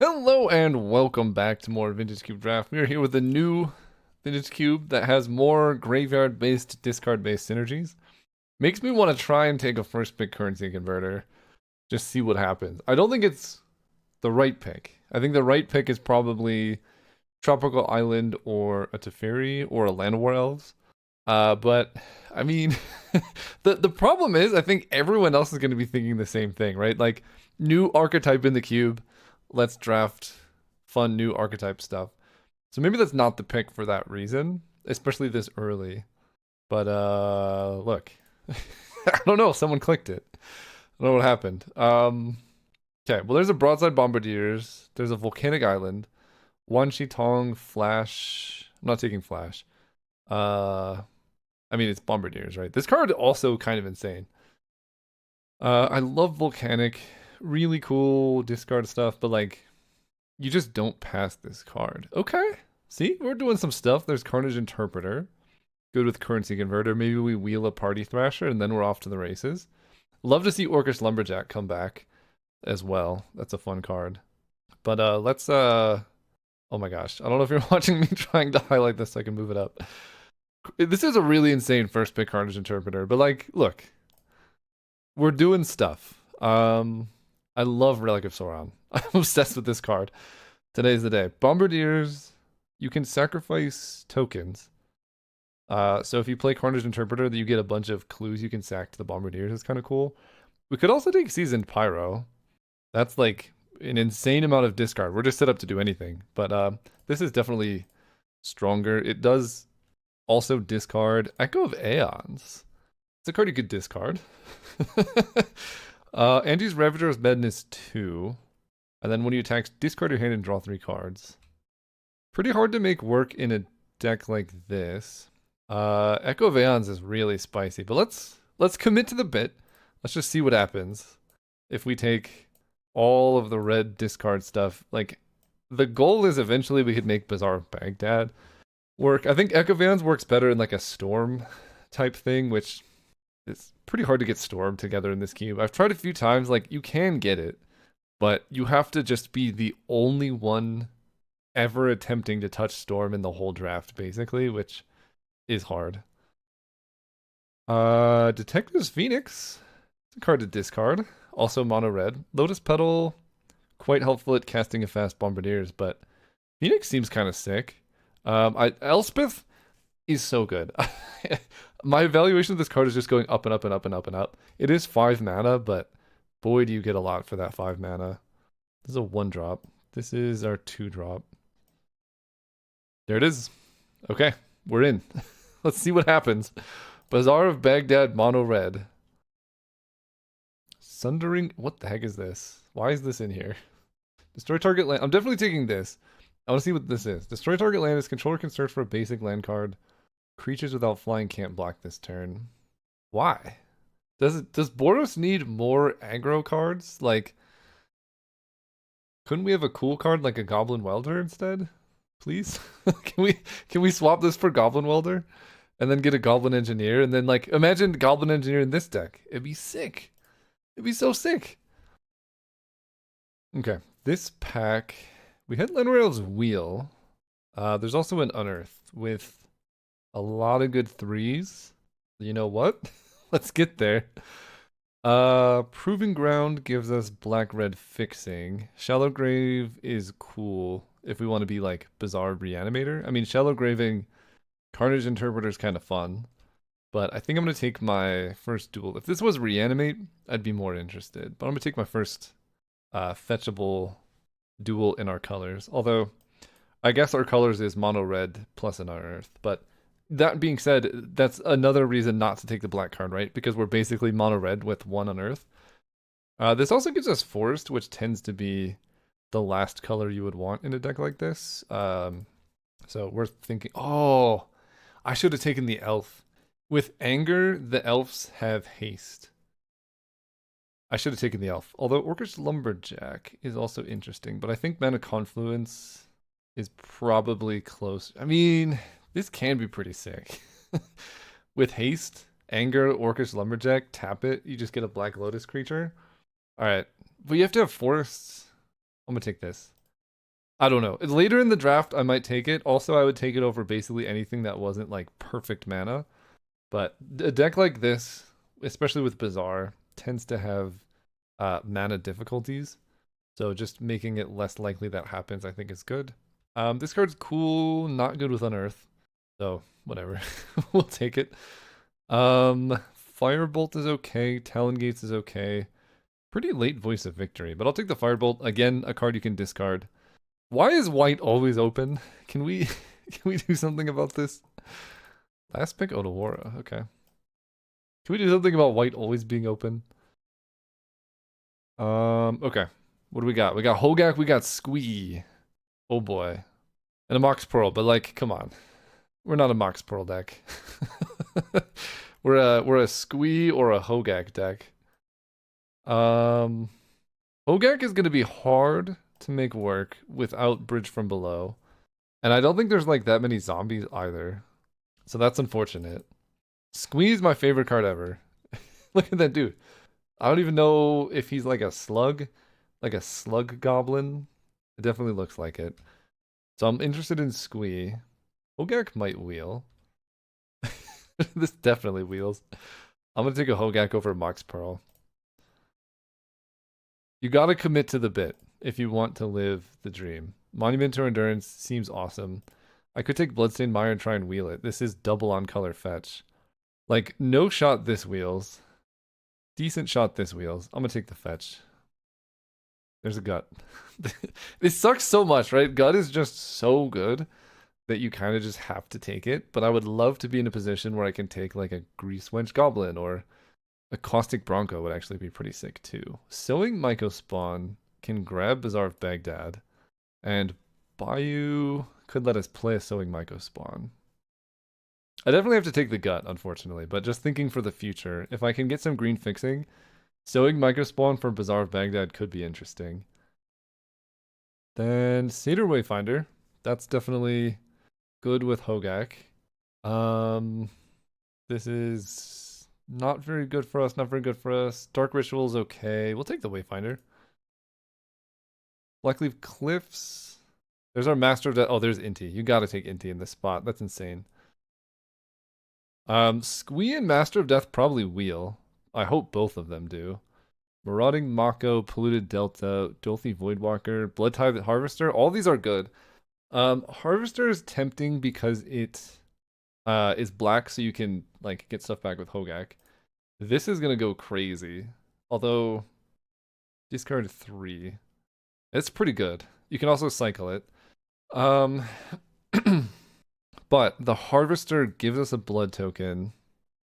Hello and welcome back to more Vintage Cube Draft. We are here with a new Vintage Cube that has more graveyard-based, discard-based synergies. Makes me want to try and take a first pick currency converter. Just see what happens. I don't think it's the right pick. I think the right pick is probably Tropical Island or a Teferi or a Land War Elves. But I mean, the problem is I think everyone else is going to be thinking the same thing, right? Like new archetype in the cube. Let's draft fun new archetype stuff. So maybe that's not the pick for that reason, especially this early. But look. I don't know, someone clicked it. I don't know what happened. Okay, well there's a Broadside Bombardiers, there's a Volcanic Island, one Shitong Flash. I'm not taking Flash. I mean it's Bombardiers, right? This card also kind of insane. I love Volcanic. Really cool discard stuff, but like, you just don't pass this card. Okay. See, we're doing some stuff. There's Carnage Interpreter. Good with Currency Converter. Maybe we wheel a Party Thrasher and then we're off to the races. Love to see Orcish Lumberjack come back as well. That's a fun card. But let's oh my gosh. I don't know if you're watching me trying to highlight this so I can move it up. This is a really insane first pick Carnage Interpreter, but like, look. We're doing stuff. I love Relic of Sauron. I'm obsessed with this card. Today's the day. Bombardiers, you can sacrifice tokens. So if you play Carnage Interpreter, you get a bunch of clues you can sack to the Bombardiers. It's kind of cool. We could also take Seasoned Pyro. That's like an insane amount of discard. We're just set up to do anything. But this is definitely stronger. It does also discard Echo of Aeons. It's a card you could discard. Andy's Ravager's Madness 2. And then when you attack, discard your hand and draw 3 cards. Pretty hard to make work in a deck like this. Echo of Aeons is really spicy, but let's commit to the bit. Let's just see what happens if we take all of the red discard stuff. Like, the goal is eventually we could make Bazaar of Baghdad work. I think Echo of Aeons works better in like a storm type thing, which it's pretty hard to get Storm together in this cube. I've tried a few times, like, you can get it, but you have to just be the only one ever attempting to touch Storm in the whole draft, basically, which is hard. Detective's Phoenix. It's a card to discard. Also mono red. Lotus Petal, quite helpful at casting a fast Bombardiers, but Phoenix seems kind of sick. Elspeth is so good. My evaluation of this card is just going up and up and up and up and up. It is 5 mana, but boy, do you get a lot for that 5 mana. This is a 1-drop. This is our 2-drop. There it is. Okay, we're in. Let's see what happens. Bazaar of Baghdad mono red. Sundering. What the heck is this? Why is this in here? Destroy target land. I'm definitely taking this. I want to see what this is. Destroy target land. Is controller can search for a basic land card. Creatures without flying can't block this turn. Why? Does Boros need more aggro cards? Like, couldn't we have a cool card like a Goblin Welder instead? Please? Can we swap this for Goblin Welder? And then get a Goblin Engineer? And then, like, imagine Goblin Engineer in this deck. It'd be sick. It'd be so sick. Okay, this pack... We had Lenrail's Wheel. There's also an Unearth with a lot of good 3s. You know what? Let's get there. Proving Ground gives us black-red fixing. Shallow Grave is cool if we want to be like Bizarre Reanimator. I mean, Shallow Graving, Carnage Interpreter is kind of fun. But I think I'm going to take my first duel. If this was Reanimate, I'd be more interested. But I'm going to take my first fetchable duel in our colors. Although, I guess our colors is mono red plus an Unearth. But that being said, that's another reason not to take the black card, right? Because we're basically mono red with 1 Unearth. This also gives us Forest, which tends to be the last color you would want in a deck like this. So we're thinking, oh, I should have taken the Elf. With Anger, the Elves have Haste. I should have taken the Elf. Although Orcish Lumberjack is also interesting, but I think Mana Confluence is probably close. I mean, this can be pretty sick. With Haste, Anger, Orcish Lumberjack, tap it, you just get a Black Lotus creature. Alright, but you have to have Forests. I'm gonna take this. I don't know. Later in the draft, I might take it. Also, I would take it over basically anything that wasn't like perfect mana. But a deck like this, especially with Bazaar, tends to have mana difficulties. So just making it less likely that happens, I think is good. This card's cool, not good with Unearth. So whatever. We'll take it. Firebolt is okay. Talon Gates is okay. Pretty late Voice of Victory, but I'll take the Firebolt. Again, a card you can discard. Why is white always open? Can we can we do something about this? Last pick Odawara. Okay. Can we do something about white always being open? Okay. What do we got? We got Hogak, we got Squee. Oh boy. And a Mox Pearl, but like, come on. We're not a Mox Pearl deck. we're a Squee or a Hogak deck. Hogak is gonna be hard to make work without Bridge from Below. And I don't think there's like that many zombies either. So that's unfortunate. Squee's my favorite card ever. Look at that dude. I don't even know if he's like a slug goblin. It definitely looks like it. So I'm interested in Squee. Hogak might wheel. This definitely wheels. I'm gonna take a Hogak over Mox Pearl. You gotta commit to the bit if you want to live the dream. Monument to Endurance seems awesome. I could take Bloodstained Mire and try and wheel it. This is double on color fetch. Like, no shot this wheels. Decent shot this wheels. I'm gonna take the fetch. There's a gut. It sucks so much, right? Gut is just so good that you kind of just have to take it. But I would love to be in a position where I can take like a Grease Wench Goblin or a Caustic Bronco would actually be pretty sick too. Sowing Myco Spawn can grab Bazaar of Baghdad, and Bayou could let us play a Sowing Myco Spawn. I definitely have to take the gut, unfortunately, but just thinking for the future, if I can get some green fixing, Sowing Myco Spawn for Bazaar of Baghdad could be interesting. Then Satyr Wayfinder, that's definitely good with Hogak. This is not very good for us, not very good for us. Dark Ritual is okay. We'll take the Wayfinder. Blackleaf Cliffs. There's our Master of Death. Oh, there's Inti. You gotta take Inti in this spot. That's insane. Squee and Master of Death probably wheel. I hope both of them do. Marauding Mako, Polluted Delta, Dolthy Voidwalker, Blood Tithe Harvester. All these are good. Harvester is tempting because it is black, so you can like get stuff back with Hogak. This is gonna go crazy. Although discard 3. It's pretty good. You can also cycle it. But the Harvester gives us a blood token,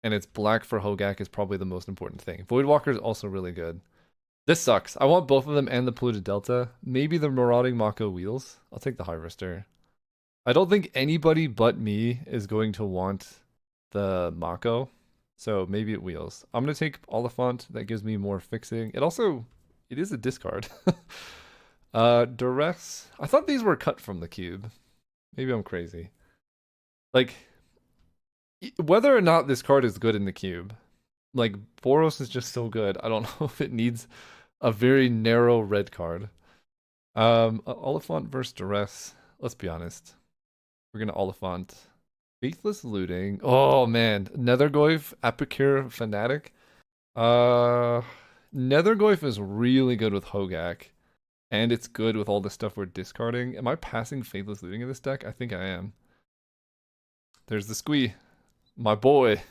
and it's black for Hogak is probably the most important thing. Voidwalker is also really good. This sucks. I want both of them and the Polluted Delta. Maybe the Marauding Mako wheels. I'll take the Harvester. I don't think anybody but me is going to want the Mako, so maybe it wheels. I'm going to take Oliphant. That gives me more fixing. It is a discard. Duress. I thought these were cut from the cube. Maybe I'm crazy. Like, whether or not this card is good in the cube, like, Boros is just so good. I don't know if it needs a very narrow red card. Oliphant versus Duress. Let's be honest. We're gonna Oliphant. Faithless Looting. Oh man, Nethergoyf, Epicure Fanatic. Nethergoyf is really good with Hogak, and it's good with all the stuff we're discarding. Am I passing Faithless Looting in this deck? I think I am. There's the Squee. My boy.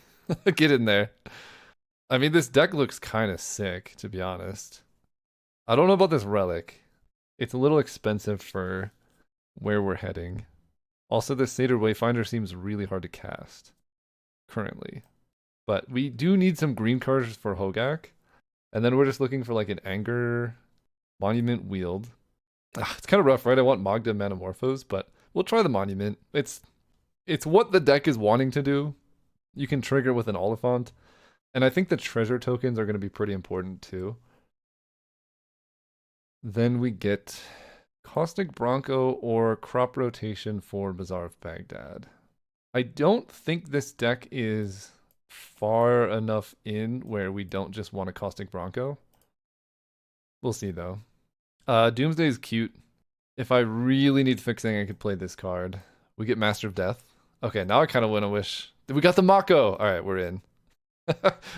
Get in there. I mean, this deck looks kind of sick, to be honest. I don't know about this Relic. It's a little expensive for where we're heading. Also, this Satyr Wayfinder seems really hard to cast currently. But we do need some green cards for Hogak. And then we're just looking for like an Anger Monument Wield. It's kind of rough, right? I want Magda Manamorphose, but we'll try the Monument. It's what the deck is wanting to do. You can trigger with an Oliphant. And I think the treasure tokens are going to be pretty important too. Then we get Caustic Bronco or Crop Rotation for Bazaar of Baghdad. I don't think this deck is far enough in where we don't just want a Caustic Bronco. We'll see though. Doomsday is cute. If I really need fixing, I could play this card. We get Master of Death. Okay, now I kind of want to wish. We got the Mako! Alright, we're in.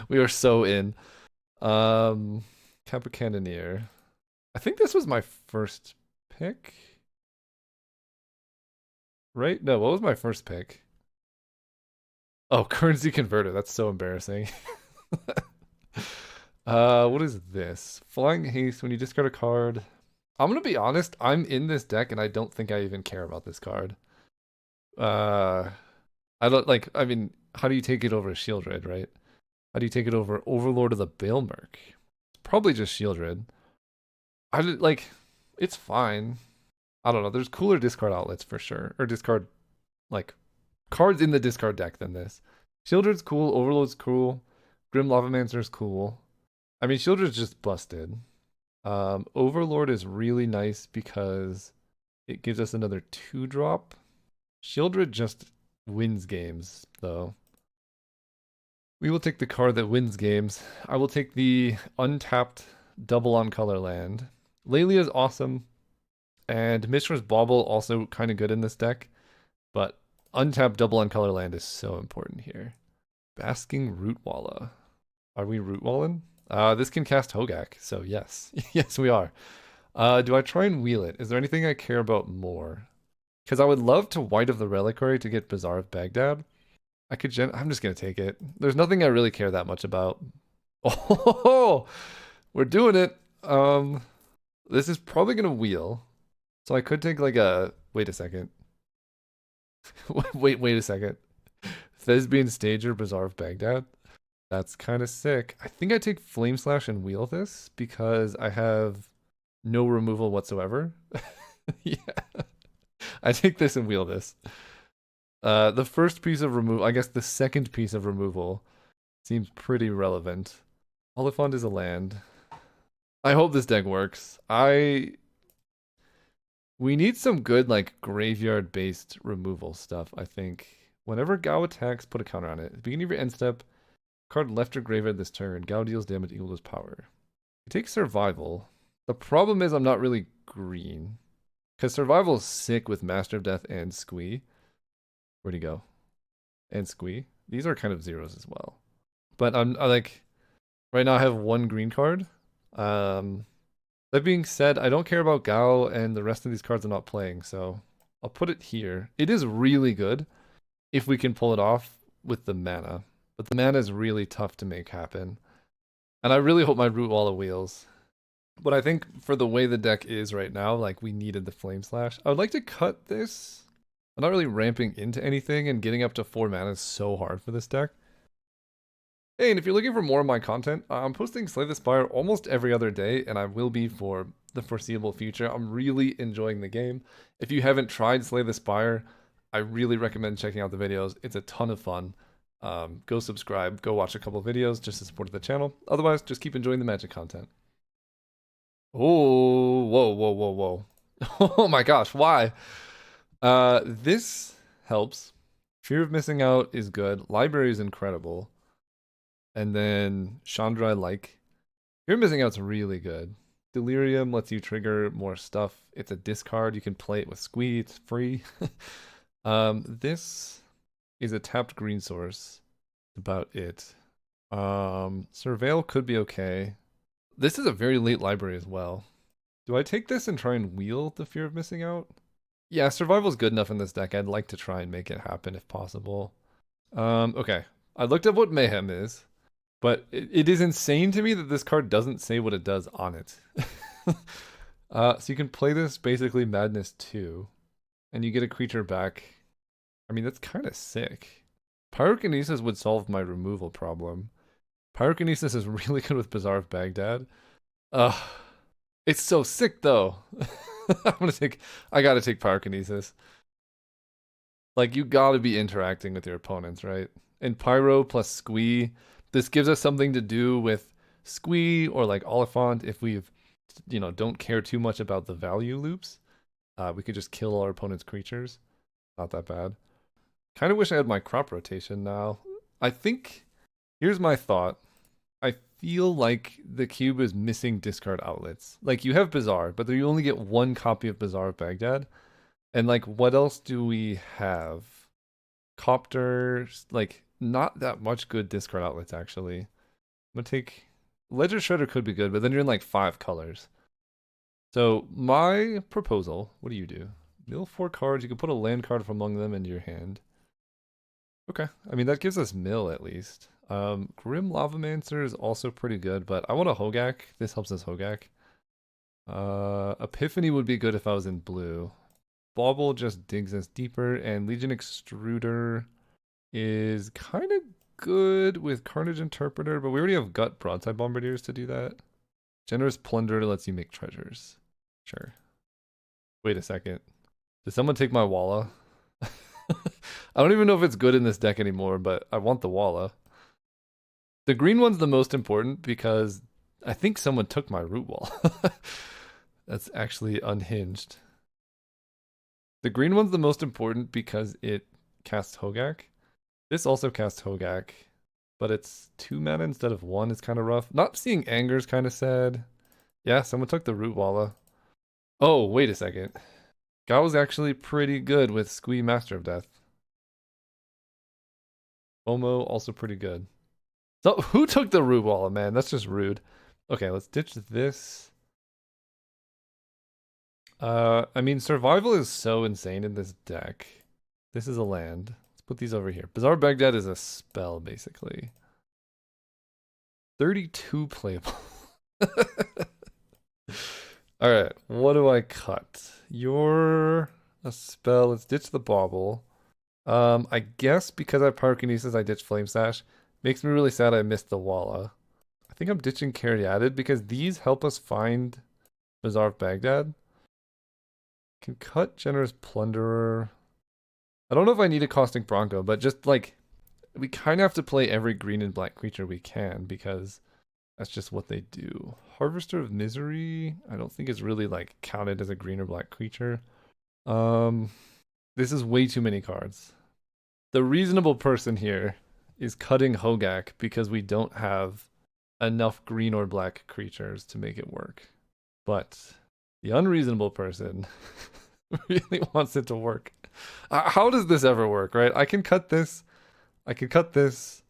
We are so in. Kappa Cannoneer. I think this was my first pick. Right? No, what was my first pick? Oh, Currency Converter. That's so embarrassing. What is this? Flying Haste. When you discard a card, I'm gonna be honest, I'm in this deck and I don't think I even care about this card. Uh, I don't like, I mean, how do you take it over Shieldred, right? How do you take it over Overlord of the Baelmerk? It's probably just Shieldred. I did, like, it's fine. I don't know. There's cooler discard outlets for sure. Or discard, like, cards in the discard deck than this. Shieldred's cool, Overlord's cool, Grim Lavamancer's cool. I mean, Shieldred's just busted. Overlord is really nice because it gives us another 2-drop. Shieldred just wins games, though. We will take the card that wins games. I will take the untapped double on color land. Lelia is awesome, and Mishra's Bauble also kind of good in this deck, but untapped double on color land is so important here. Basking Rootwalla. Are we Rootwalling? This can cast Hogak, so yes. Yes, we are. Do I try and wheel it? Is there anything I care about more? Because I would love to White of the Reliquary to get Bazaar of Baghdad. I'm just gonna take it. There's nothing I really care that much about. Oh, we're doing it. This is probably gonna wheel. So I could take like a, wait a second. wait a second. Thespian Stager, Bazaar of Baghdad. That's kind of sick. I think I take Flame Slash and wheel this because I have no removal whatsoever. Yeah. I take this and wheel this. The first piece of removal, I guess the second piece of removal seems pretty relevant. Oliphant is a land. I hope this deck works. We need some good, like, graveyard-based removal stuff, I think. Whenever Gao attacks, put a counter on it. At the beginning of your end step, card left or graveyard this turn. Gao deals damage equal to his power. You take Survival. The problem is I'm not really green. Because Survival is sick with Master of Death and Squee. Where'd he go? And Squee. These are kind of zeros as well. But I like, right now I have one green card. That being said, I don't care about Gao and the rest of these cards I'm not playing, so I'll put it here. It is really good if we can pull it off with the mana. But the mana is really tough to make happen. And I really hope my Rootwalla wheels. But I think for the way the deck is right now, like, we needed the Flame Slash. I would like to cut this. I'm not really ramping into anything, and getting up to 4 mana is so hard for this deck. Hey, and if you're looking for more of my content, I'm posting Slay the Spire almost every other day, and I will be for the foreseeable future. I'm really enjoying the game. If you haven't tried Slay the Spire, I really recommend checking out the videos. It's a ton of fun. Go subscribe, go watch a couple videos just to support the channel. Otherwise, just keep enjoying the Magic content. Oh, whoa. Oh my gosh, why? This helps. Fear of Missing Out is good. Library is incredible. And then Chandra I like. Fear of Missing Out's really good. Delirium lets you trigger more stuff. It's a discard. You can play it with Squee. It's free. This is a tapped green source. That's about it. Surveil could be okay. This is a very late library as well. Do I take this and try and wheel the Fear of Missing Out? Yeah, Survival's good enough in this deck. I'd like to try and make it happen if possible. Okay. I looked up what Mayhem is, but it is insane to me that this card doesn't say what it does on it. So you can play this basically Madness 2, and you get a creature back. I mean, that's kind of sick. Pyrokinesis would solve my removal problem. Pyrokinesis is really good with Bazaar of Baghdad. It's so sick though. I gotta take Pyrokinesis. Like, you gotta be interacting with your opponents, right? And Pyro plus Squee, this gives us something to do with Squee or like Oliphant if we've, don't care too much about the value loops. We could just kill all our opponent's creatures. Not that bad. Kind of wish I had my crop rotation now. I think, here's my thought. I feel like the cube is missing discard outlets. Like you have Bazaar, but you only get one copy of Bazaar of Baghdad. And like what else do we have? Copter, like not that much good discard outlets actually. I'm gonna take Ledger Shredder could be good, but then you're in like 5 colors. So my proposal, what do? Mill 4 cards, you can put a land card from among them into your hand. Okay, I mean that gives us mill at least. Grim Lavamancer is also pretty good, but I want a Hogak. This helps us Hogak. Epiphany would be good if I was in blue. Bauble just digs us deeper, and Legion Extruder is kind of good with Carnage Interpreter, but we already have Gut Broadside Bombardiers to do that. Generous Plunder lets you make treasures. Sure. Wait a second. Did someone take my Walla? I don't even know if it's good in this deck anymore, but I want the Walla. The green one's the most important because I think someone took my Root Wall. That's actually unhinged. The green one's the most important because it casts Hogak. This also casts Hogak, but it's 2 mana instead of 1 is kind of rough. Not seeing Anger is kind of sad. Yeah, someone took the Root Walla. Oh, wait a second. Guy was actually pretty good with Squee Master of Death. Omo also pretty good. So who took the Root Walla, man? That's just rude. Okay, let's ditch this. I mean, survival is so insane in this deck. This is a land. Let's put these over here. Bazaar Baghdad is a spell, basically. 32 playable. Alright, what do I cut? You're a spell. Let's ditch the Bauble. I guess because I have Pyrokinesis, I ditch Flame Sash. Makes me really sad I missed the Walla. I think I'm ditching Caryatid because these help us find Bazaar of Baghdad. Can cut Generous Plunderer. I don't know if I need a Caustic Bronco, but just like, we kind of have to play every green and black creature we can because that's just what they do. Harvester of Misery, I don't think is really like counted as a green or black creature. This is way too many cards. The reasonable person here is cutting Hogak because we don't have enough green or black creatures to make it work. But the unreasonable person really wants it to work. How does this ever work, right? I can cut this. I can cut this.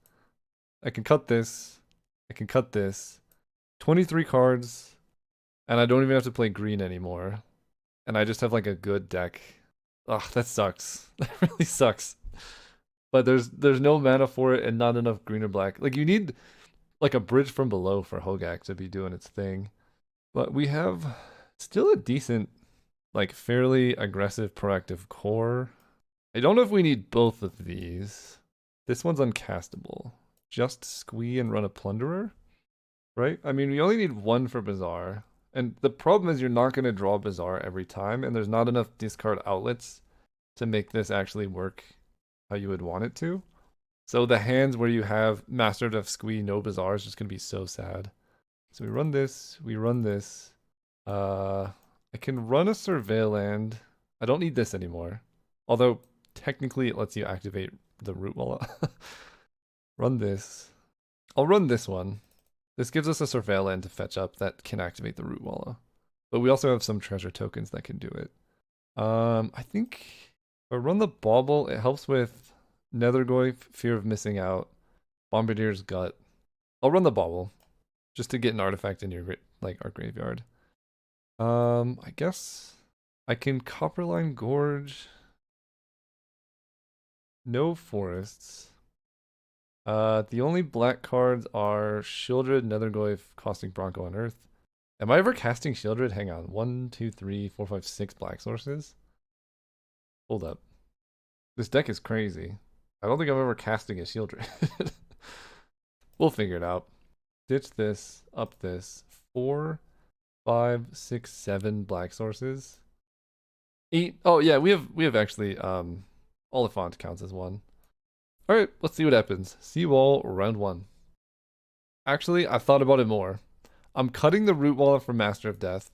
I can cut this. I can cut this. 23 cards. And I don't even have to play green anymore. And I just have like a good deck. Ugh, that sucks. That really sucks. But there's no mana for it and not enough green or black. Like you need like a bridge from below for Hogak to be doing its thing. But we have still a decent, like fairly aggressive proactive core. I don't know if we need both of these. This one's uncastable. Just Squee and run a Plunderer, right? I mean, we only need one for Bazaar. And the problem is you're not going to draw Bazaar every time, and there's not enough discard outlets to make this actually work how you would want it to. So the hands where you have Master of Squee, no Bazaar is just going to be so sad. So we run this, we run this. I can run a Surveil Land. I don't need this anymore. Although, technically it lets you activate the Root Walla. Run this. I'll run this one. This gives us a Surveil Land to fetch up that can activate the Root Walla. But we also have some treasure tokens that can do it. I think if I run the Bauble, it helps with Nethergoyf, Fear of Missing Out, Bombardier's Gut. I'll run the Bauble just to get an artifact in your like our graveyard. I guess I can Copperline Gorge. No forests. The only black cards are Shieldred, Nethergoyf, Caustic Bronco, and Earth. Am I ever casting Shieldred? Hang on. 1, 2, 3, 4, 5, 6 black sources? Hold up. This deck is crazy. I don't think I'm ever casting a Shieldred. We'll figure it out. Ditch this, up this. 4, 5, 6, 7 black sources. 8. Oh yeah, we have actually Oliphant counts as one. Alright, let's see what happens. Seawall, round 1. Actually, I thought about it more. I'm cutting the Root Walla from Master of Death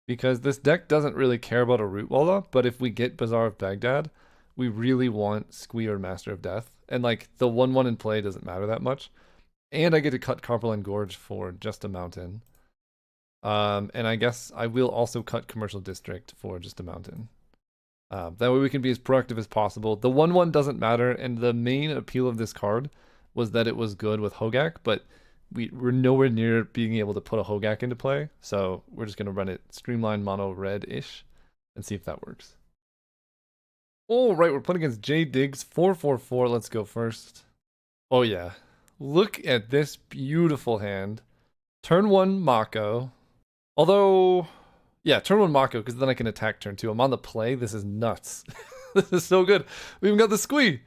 because this deck doesn't really care about a Root Walla, but if we get Bazaar of Baghdad, we really want Squee or Master of Death. And like the 1/1 in play doesn't matter that much. And I get to cut Carpeline Gorge for just a mountain. And I guess I will also cut Commercial District for just a mountain. That way we can be as proactive as possible. The 1/1 doesn't matter, and the main appeal of this card was that it was good with Hogak, but we're nowhere near being able to put a Hogak into play, so we're just going to run it streamline mono red-ish and see if that works. All right, we're playing against J Diggs 444. Let's go first. Oh yeah, look at this beautiful hand. Turn 1 Mako. Although, yeah, turn 1 Mako, because then I can attack turn 2. I'm on the play. This is nuts. This is so good. We even got the Squee.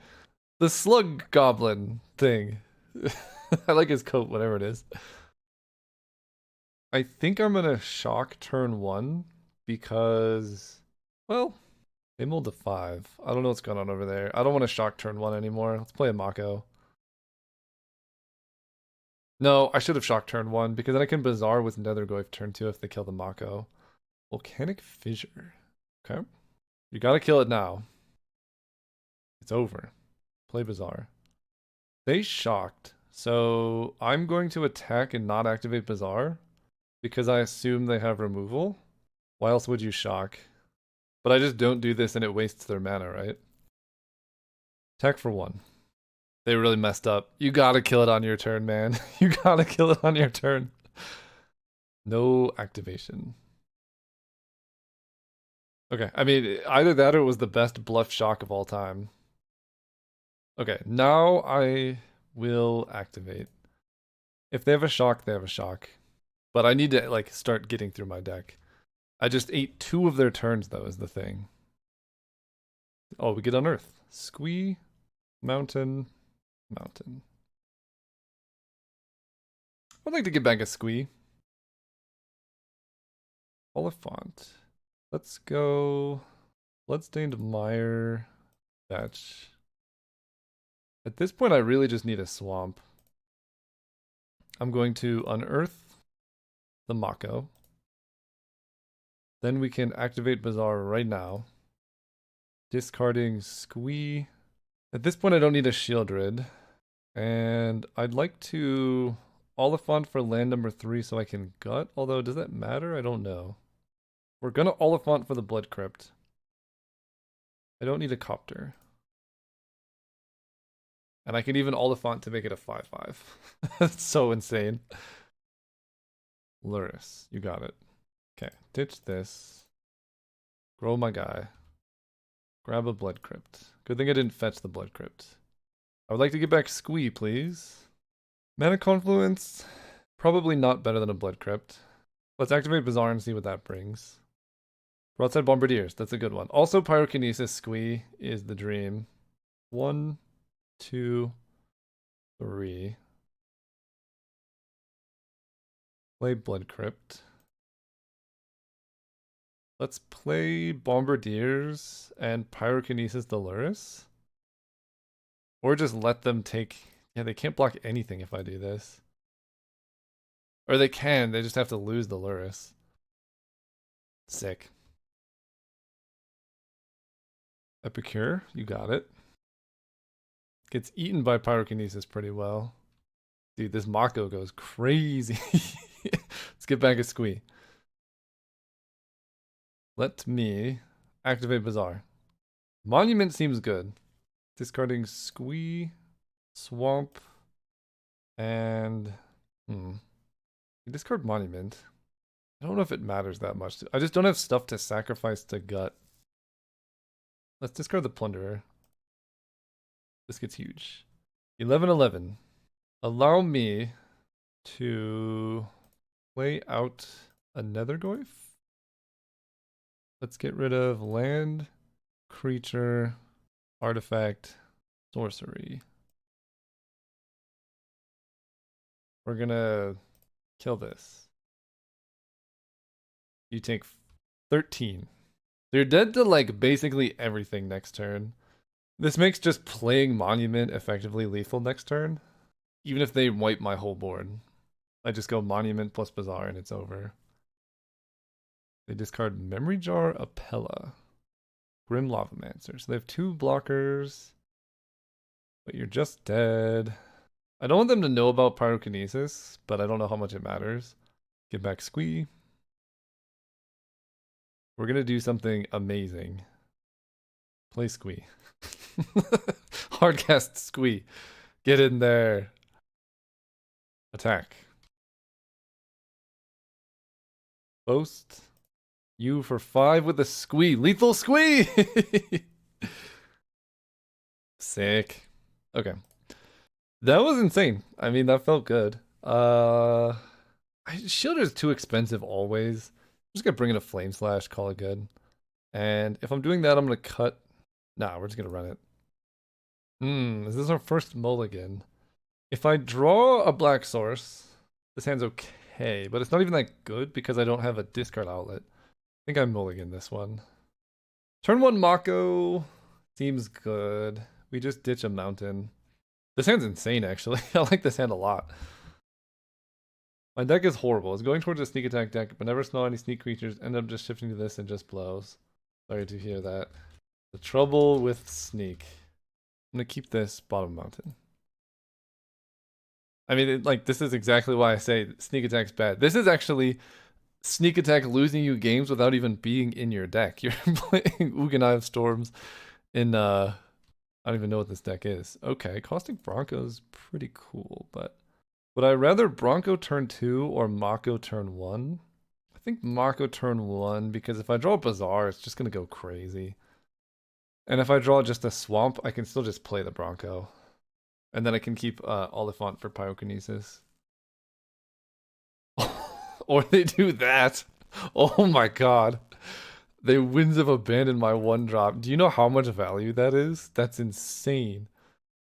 The slug goblin thing. I like his coat, whatever it is. I think I'm going to shock turn 1 because, well, they mulled a 5. I don't know what's going on over there. I don't want to shock turn 1 anymore. Let's play a Mako. No, I should have shocked turn 1 because then I can Bazaar with Nethergoyf turn 2 if they kill the Mako. Volcanic Fissure. Okay. You gotta kill it now. It's over. Play Bazaar. They shocked. So I'm going to attack and not activate Bazaar because I assume they have removal. Why else would you shock? But I just don't do this and it wastes their mana, right? Attack for 1. They really messed up. You gotta kill it on your turn, man. You gotta kill it on your turn. No activation. Okay, I mean, either that or it was the best bluff shock of all time. Okay, now I will activate. If they have a shock, they have a shock. But I need to, like, start getting through my deck. I just ate 2 of their turns, though, is the thing. Oh, we get Unearth. Squee, Mountain, Mountain. I'd like to get back a Squee. Oliphant. Let's go Bloodstained Mire. Fetch. At this point, I really just need a swamp. I'm going to unearth the Mako. Then we can activate Bazaar right now. Discarding Squee. At this point, I don't need a Shieldred. And I'd like to Oliphant for land number 3 so I can gut. Although, does that matter? I don't know. We're gonna Oliphant for the Blood Crypt. I don't need a Copter. And I can even Oliphant to make it a 5/5. That's so insane. Luris, you got it. Okay, ditch this. Grow my guy. Grab a Blood Crypt. Good thing I didn't fetch the Blood Crypt. I would like to get back Squee, please. Mana Confluence, probably not better than a Blood Crypt. Let's activate Bazaar and see what that brings. Broadside Bombardiers, that's a good one. Also, Pyrokinesis Squee is the dream. 1, 2, 3. Play Blood Crypt. Let's play Bombardiers and Pyrokinesis Doloris. Or just let them take... Yeah, they can't block anything if I do this. Or they can, they just have to lose the Luris. Sick. Epicure, you got it. Gets eaten by Pyrokinesis pretty well. Dude, this Mako goes crazy. Let's get back a Squee. Let me activate Bazaar. Monument seems good. Discarding Squee, Swamp, and... Discard Monument. I don't know if it matters that much. I just don't have stuff to sacrifice to gut. Let's discard the Plunderer. This gets huge. 11/11. Allow me to play out a Nethergoyf. Let's get rid of land, creature, artifact, sorcery. We're gonna kill this. You take 13. They're dead to like basically everything next turn. This makes just playing Monument effectively lethal next turn. Even if they wipe my whole board. I just go Monument plus Bazaar and it's over. They discard Memory Jar, Apella, Grim Lavamancer. So they have 2 blockers. But you're just dead. I don't want them to know about pyrokinesis, but I don't know how much it matters. Get back Squee. We're gonna do something amazing. Play Squee. Hardcast Squee. Get in there. Attack. Boast. You for 5 with a Squee. Lethal Squee! Sick. Okay. That was insane. I mean, that felt good. Shielder's too expensive always. I'm just gonna bring in a Flame Slash, call it good. And if I'm doing that, I'm gonna cut. Nah, we're just gonna run it. This is our first mulligan. If I draw a black source, this hand's okay, but it's not even that good because I don't have a discard outlet. I think I mulligan this one. Turn 1 Mako seems good. We just ditch a mountain. This hand's insane, actually. I like this hand a lot. My deck is horrible. It's going towards a sneak attack deck, but never smell any sneak creatures. End up just shifting to this and just blows. Sorry to hear that. The trouble with sneak. I'm gonna keep this bottom mountain. I mean, this is exactly why I say sneak attack's bad. This is actually sneak attack losing you games without even being in your deck. You're playing Ugin of Storms in, I don't even know what this deck is. Okay, Caustic Bronco's pretty cool, but would I rather Bronco turn 2 or Mako turn 1? I think Mako turn 1 because if I draw Bazaar, it's just going to go crazy. And if I draw just a Swamp, I can still just play the Bronco. And then I can keep Oliphant for Pyrokinesis. Or they do that. Oh my god. They Winds of Abandon my 1-drop. Do you know how much value that is? That's insane.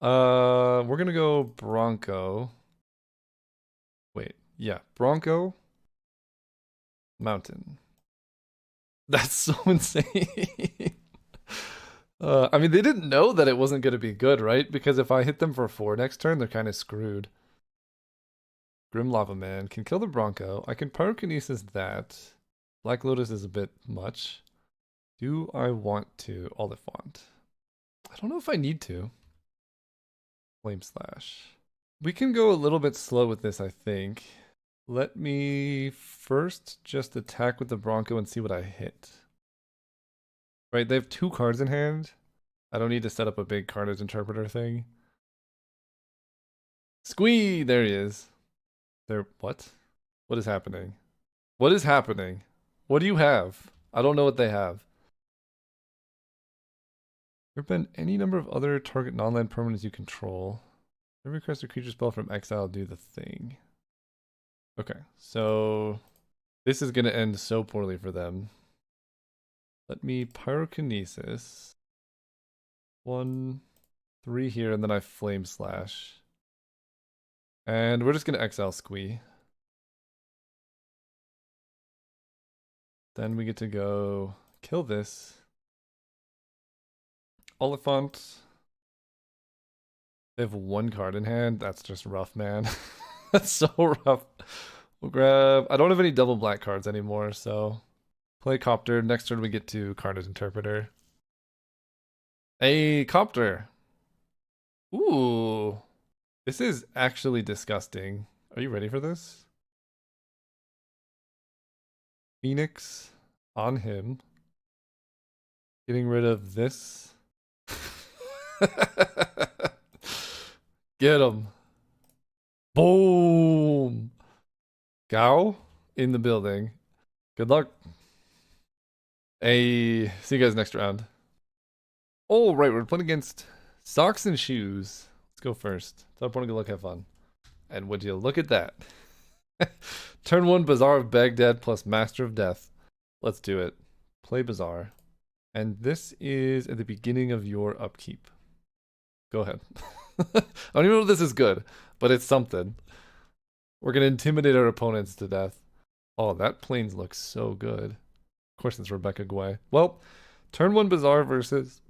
We're going to go Bronco. Wait, yeah, Bronco, Mountain. That's so insane. I mean, they didn't know that it wasn't going to be good, right? Because if I hit them for 4 next turn, they're kind of screwed. Grim Lava Man can kill the Bronco. I can Pyrokinesis that. Black Lotus is a bit much. Do I want to Oliphant? I don't know if I need to. Flame Slash. We can go a little bit slow with this, I think. Let me first just attack with the Bronco and see what I hit. Right, they have 2 cards in hand. I don't need to set up a big Carnage Interpreter thing. Squee! There he is. There, what? What is happening? What is happening? What do you have? I don't know what they have. There have been any number of other target non-land permanents you control. Every request a creature spell from exile do the thing. Okay, so this is going to end so poorly for them. Let me Pyrokinesis. 1, 3 here, and then I Flame Slash. And we're just going to exile Squee. Then we get to go kill this. Oliphant. They have 1 card in hand. That's just rough, man. That's so rough. We'll grab... I don't have any double black cards anymore, so... Play Copter. Next turn we get to Carnage Interpreter. A Copter! Ooh. This is actually disgusting. Are you ready for this? Phoenix on him. Getting rid of this. Get him. Boom. Gao in the building. Good luck. Hey, see you guys next round. Oh, right, we're playing against Socks and Shoes. Let's go first. Tell opponent good luck, have fun. And would you look at that? Turn 1, Bazaar of Baghdad plus Master of Death. Let's do it. Play Bazaar. And this is at the beginning of your upkeep. Go ahead. I don't even know if this is good, but it's something. We're going to intimidate our opponents to death. Oh, that plains looks so good. Of course, it's Rebecca Guay. Well, turn 1 Bazaar versus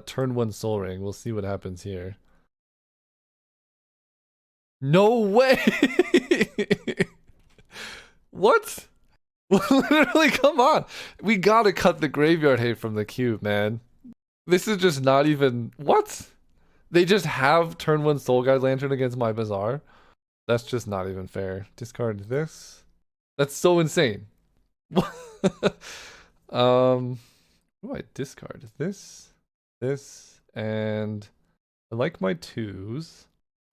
turn 1 Soul Ring. We'll see what happens here. No way! What? Literally, come on. We gotta cut the graveyard hate from the cube, man. This is just not even... What? They just have turn 1 Soul Guide Lantern against my Bazaar. That's just not even fair. Discard this. That's so insane. What do I discard? This, and I like my 2s.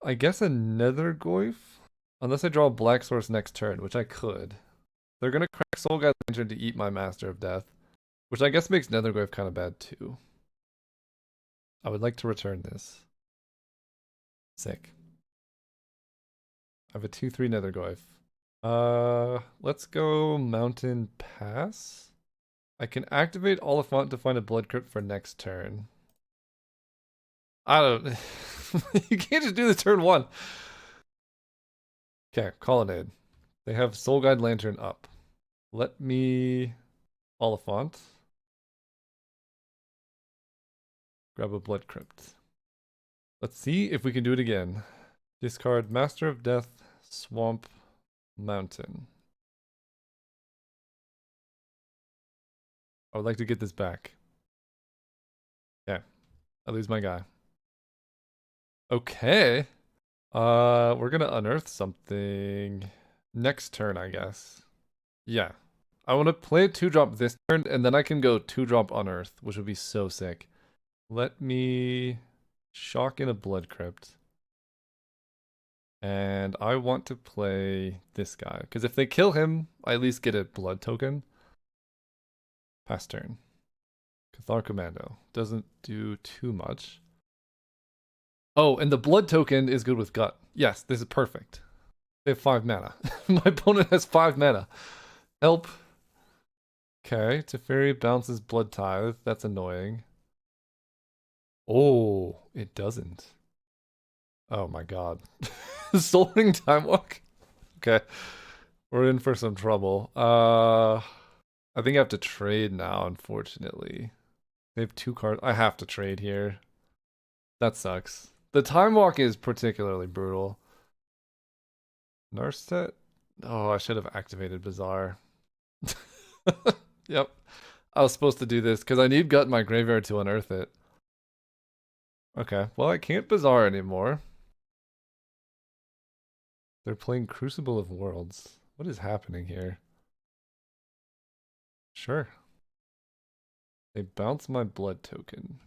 I guess a Nethergoyf? Unless I draw a Black Source next turn, which I could. They're gonna crack Soul Guide Lantern to eat my Master of Death, which I guess makes Nethergoyf kind of bad too. I would like to return this. Sick. I have a 2/3 Nethergoyf. Let's go Mountain Pass. I can activate Oliphant to find a Blood Crypt for next turn. I don't... You can't just do the turn 1. Okay, Colonnade. They have Soul Guide Lantern up. Let me... Oliphant. Grab a Blood Crypt. Let's see if we can do it again. Discard Master of Death, Swamp, Mountain. I would like to get this back. Okay. I lose my guy. Okay. We're gonna unearth something next turn, I guess. Yeah. I want to play a 2-drop this turn, and then I can go 2-drop unearth, which would be so sick. Let me shock in a Blood Crypt. And I want to play this guy, because if they kill him, I at least get a blood token. Pass turn. Cathar Commando. Doesn't do too much. Oh, and the blood token is good with gut. Yes, this is perfect. They have 5 mana. My opponent has 5 mana. Help. Okay, Teferi bounces Blood Tithe. That's annoying. Oh, it doesn't. Oh my god. Soul Ring Time Walk? Okay. We're in for some trouble. I think I have to trade now, unfortunately. They have 2 cards. I have to trade here. That sucks. The Time Walk is particularly brutal. Narset? Oh, I should have activated Bazaar. Yep. I was supposed to do this because I need Gut in my graveyard to unearth it. Okay, well, I can't Bazaar anymore. They're playing Crucible of Worlds. What is happening here? Sure. They bounce my blood token.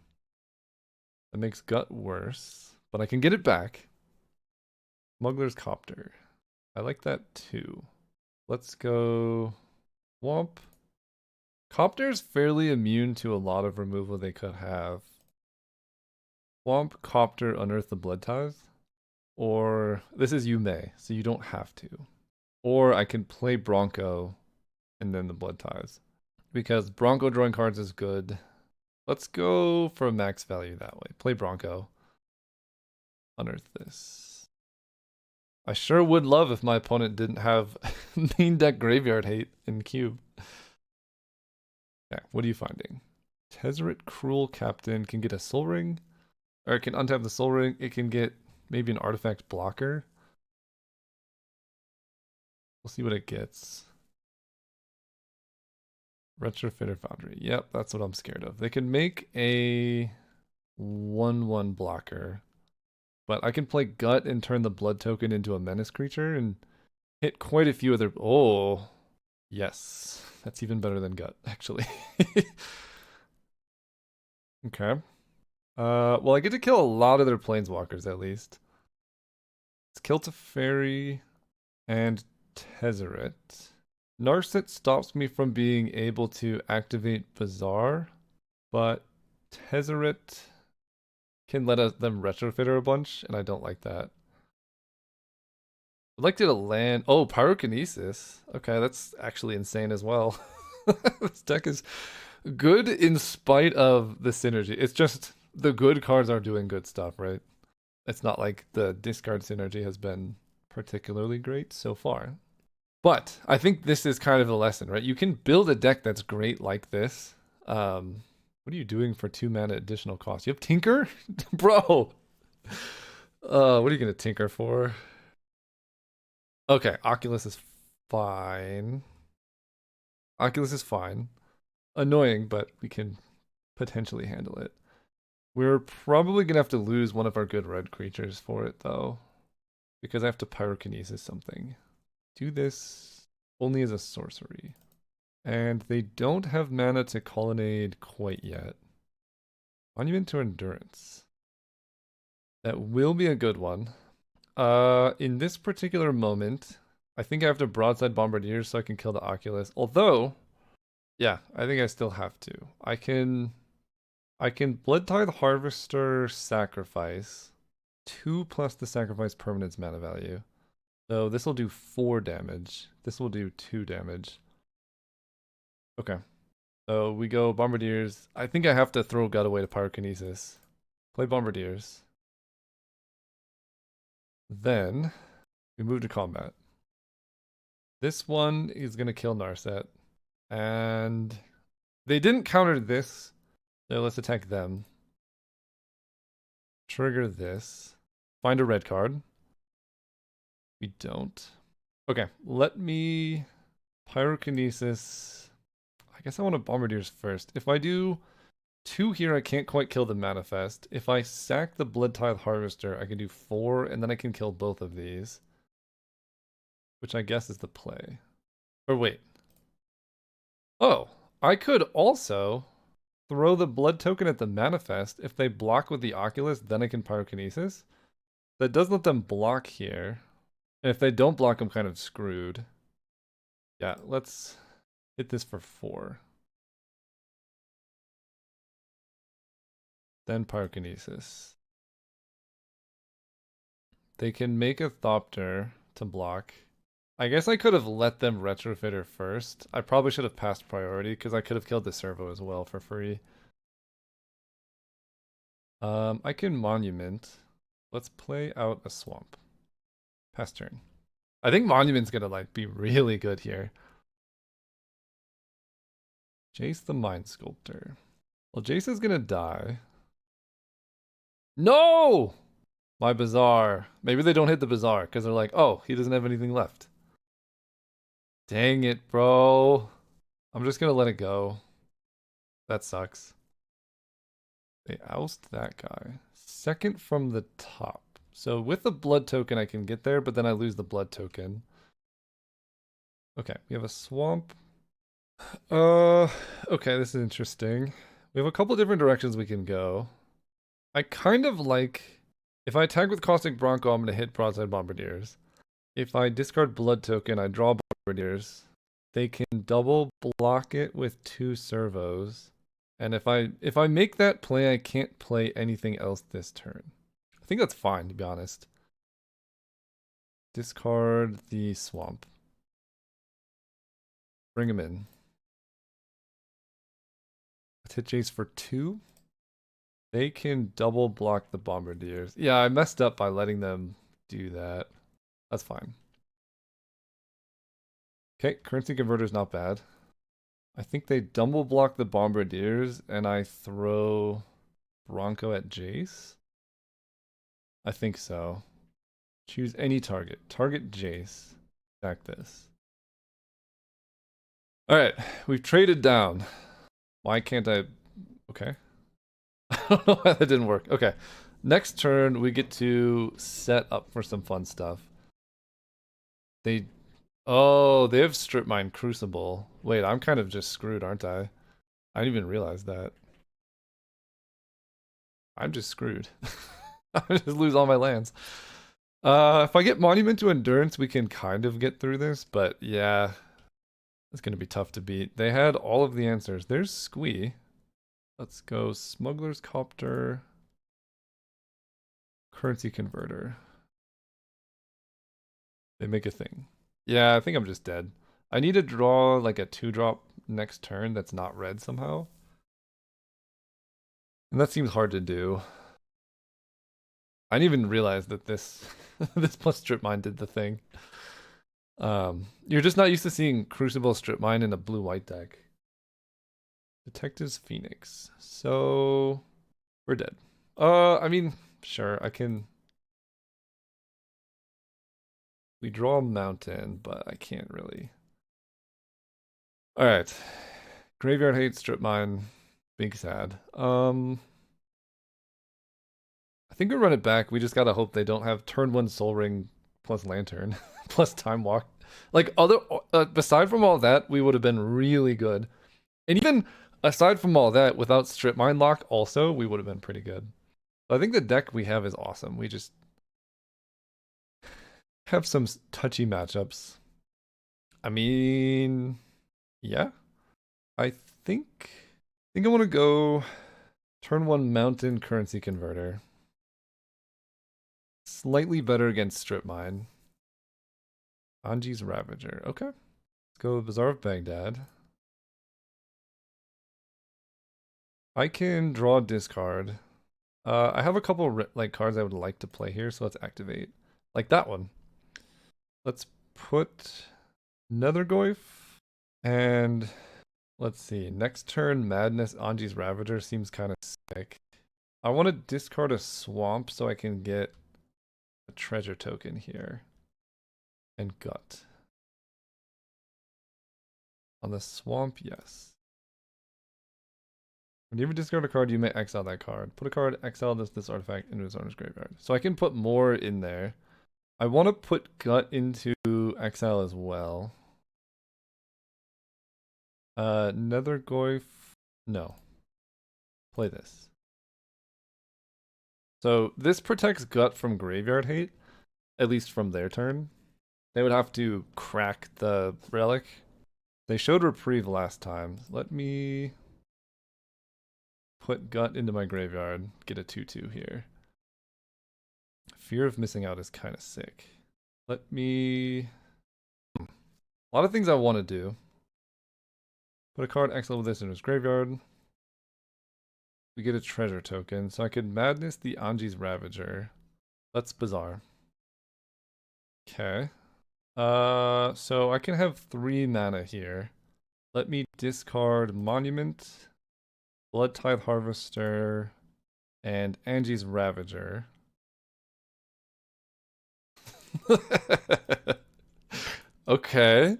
That makes Gut worse, but I can get it back. Smuggler's Copter. I like that too. Let's go Womp. Copter's fairly immune to a lot of removal they could have. Womp, Copter, Unearth the Blood Tithe. Or, this is you may, so you don't have to. Or I can play Bronco and then the Blood Ties. Because Bronco drawing cards is good. Let's go for a max value that way. Play Bronco. Unearth this. I sure would love if my opponent didn't have main deck graveyard hate in cube. Yeah, what are you finding? Tezzeret Cruel Captain can get a Soul Ring. Or it can untap the Soul Ring. It can get maybe an artifact blocker. We'll see what it gets. Retrofitter Foundry. Yep, that's what I'm scared of. They can make a 1/1 blocker. But I can play Gut and turn the blood token into a menace creature and hit quite a few other... Oh, yes. That's even better than Gut, actually. Okay. Well, I get to kill a lot of their planeswalkers, at least. Let's kill Teferi and Tezzeret. Narset stops me from being able to activate Bazaar, but Tezzeret can let them retrofitter a bunch, and I don't like that. I'd like to land... Oh, Pyrokinesis. Okay, that's actually insane as well. This deck is good in spite of the synergy. It's just the good cards are doing good stuff, right? It's not like the discard synergy has been particularly great so far. But I think this is kind of a lesson, right? You can build a deck that's great like this. What are you doing for 2 mana additional cost? You have Tinker? Bro! What are you going to Tinker for? Okay, Oculus is fine. Oculus is fine. Annoying, but we can potentially handle it. We're probably gonna have to lose one of our good red creatures for it though, because I have to pyrokinesis something. Do this only as a sorcery. And they don't have mana to colonnade quite yet. Monument to Endurance. That will be a good one. In this particular moment, I think I have to broadside Bombardiers so I can kill the Oculus. Although, yeah, I think I still have to. I can Blood Tithe Harvester sacrifice 2 plus the sacrifice permanent's mana value. So this will do 4 damage. This will do 2 damage. Okay. So we go Bombardiers. I think I have to throw Gut away to Pyrokinesis. Play Bombardiers. Then we move to combat. This one is going to kill Narset. And they didn't counter this. So let's attack them. Trigger this. Find a red card. We don't. Okay, let me Pyrokinesis. I guess I want to Bombardiers first. If I do 2 here, I can't quite kill the Manifest. If I sack the Blood Tithe Harvester, I can do 4, and then I can kill both of these. Which I guess is the play. Or wait. Oh, I could also throw the blood token at the Manifest. If they block with the Oculus, then I can Pyrokinesis. That does let them block here. And if they don't block, I'm kind of screwed. Yeah, let's hit this for 4. Then Pyrokinesis. They can make a Thopter to block. I guess I could have let them retrofit her first. I probably should have passed priority because I could have killed the servo as well for free. I can monument. Let's play out a swamp. Pass turn. I think monument's gonna like be really good here. Jace the Mind Sculptor. Well, Jace is gonna die. No! My Bazaar. Maybe they don't hit the Bazaar because they're like, oh, he doesn't have anything left. Dang it, bro. I'm just gonna let it go. That sucks. They oust that guy. Second from the top. So with the blood token, I can get there, but then I lose the blood token. Okay, we have a swamp. Okay, this is interesting. We have a couple different directions we can go. I kind of like, if I attack with Caustic Bronco, I'm going to hit Broadside Bombardiers. If I discard blood token, I draw Bombardiers. They can double block it with 2 servos. And if I make that play, I can't play anything else this turn. I think that's fine, to be honest. Discard the swamp. Bring him in. Let's hit Jace for 2. They can double block the Bombardiers. Yeah, I messed up by letting them do that. That's fine. Okay, currency converter's not bad. I think they double block the Bombardiers and I throw Bronco at Jace. I think so. Choose any target. Target Jace. Attack this. Alright, we've traded down. Why can't I... Okay. I don't know why that didn't work. Okay. Next turn, we get to set up for some fun stuff. Oh, they have Strip Mine Crucible. Wait, I'm kind of just screwed, aren't I? I didn't even realize that. I'm just screwed. I just lose all my lands. If I get Monument to Endurance, we can kind of get through this, but yeah, it's gonna be tough to beat. They had all of the answers. There's Squee. Let's go Smuggler's Copter. Currency Converter. They make a thing. Yeah, I think I'm just dead. I need to draw like a 2-drop next turn that's not red somehow. And that seems hard to do. I didn't even realize that this this plus strip mine did the thing. You're just not used to seeing Crucible strip mine in a blue-white deck. Detective's Phoenix. So we're dead. I mean, sure, I can. We draw a mountain, but I can't really. All right. Graveyard Hate, Strip Mine, big sad. think we run it back. We just gotta hope they don't have turn 1 Soul Ring plus Lantern plus Time Walk. Like, aside from all that, we would have been really good. And even aside from all that, without Strip Mine Lock also, we would have been pretty good. I think the deck we have is awesome. We just have some touchy matchups. I mean, yeah. I think I want to go turn 1 Mountain Currency Converter. Slightly better against Strip Mine. Anji's Ravager. Okay. Let's go Bazaar of Baghdad. I can draw discard. I have a couple like cards I would like to play here, so let's activate. Like that one. Let's put Nethergoyf and let's see. Next turn, Madness Anji's Ravager seems kind of sick. I want to discard a swamp so I can get a treasure token here. And gut. On the swamp, yes. Whenever you discard a card, you may exile that card. Put a card, exile this artifact into its owner's graveyard. So I can put more in there. I want to put gut into exile as well. Nethergoyf. No. Play this. So this protects gut from graveyard hate, at least from their turn. They would have to crack the relic. They showed reprieve last time. Let me put gut into my graveyard. Get a 2/2 here. Fear of missing out is kind of sick. Let me... A lot of things I want to do. Put a card exile with this in his graveyard. We get a treasure token, so I could Madness the Anji's Ravager. That's bizarre. Okay. So I can have 3 mana here. Let me discard Monument, Blood Tithe Harvester, and Angie's Ravager. Okay.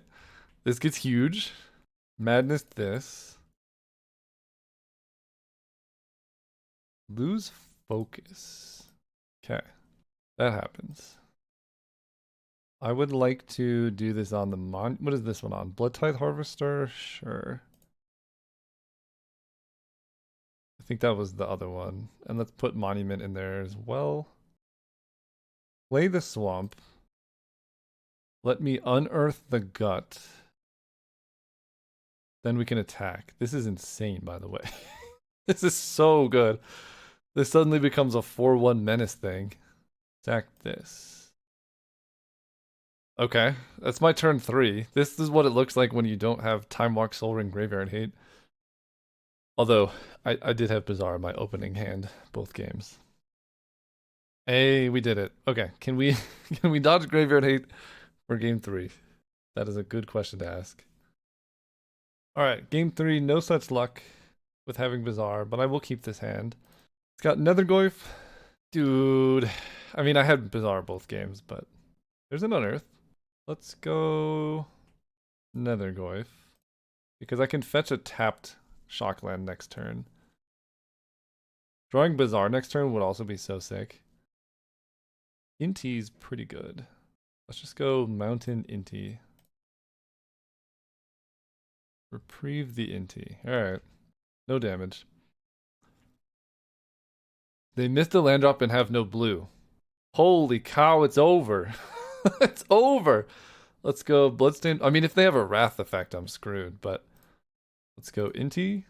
This gets huge. Madness this. Lose focus. Okay. That happens. I would like to do this on the what is this one on? Blood Tithe Harvester? Sure. I think that was the other one. And let's put Monument in there as well. Play the swamp. Let me unearth the gut. Then we can attack. This is insane, by the way. This is so good. This suddenly becomes a 4/1 menace thing. Attack this. Okay, that's my turn 3. This is what it looks like when you don't have Time Walk, Soul Ring, Graveyard Hate. Although, I did have Bizarre in my opening hand, both games. Hey, we did it. Okay, can we dodge Graveyard Hate for game 3? That is a good question to ask. Alright, game 3, no such luck with having Bizarre, but I will keep this hand. It's got Nethergoyf. Dude, I mean, I had Bizarre both games, but there's an Unearth. Let's go Nethergoyf, because I can fetch a tapped Shockland next turn. Drawing Bizarre next turn would also be so sick. Inti's pretty good. Let's just go Mountain Inti. Reprieve the Inti. Alright. No damage. They missed a land drop and have no blue. Holy cow, it's over. It's over. Let's go Bloodstained. I mean, if they have a Wrath effect, I'm screwed, but let's go Inti.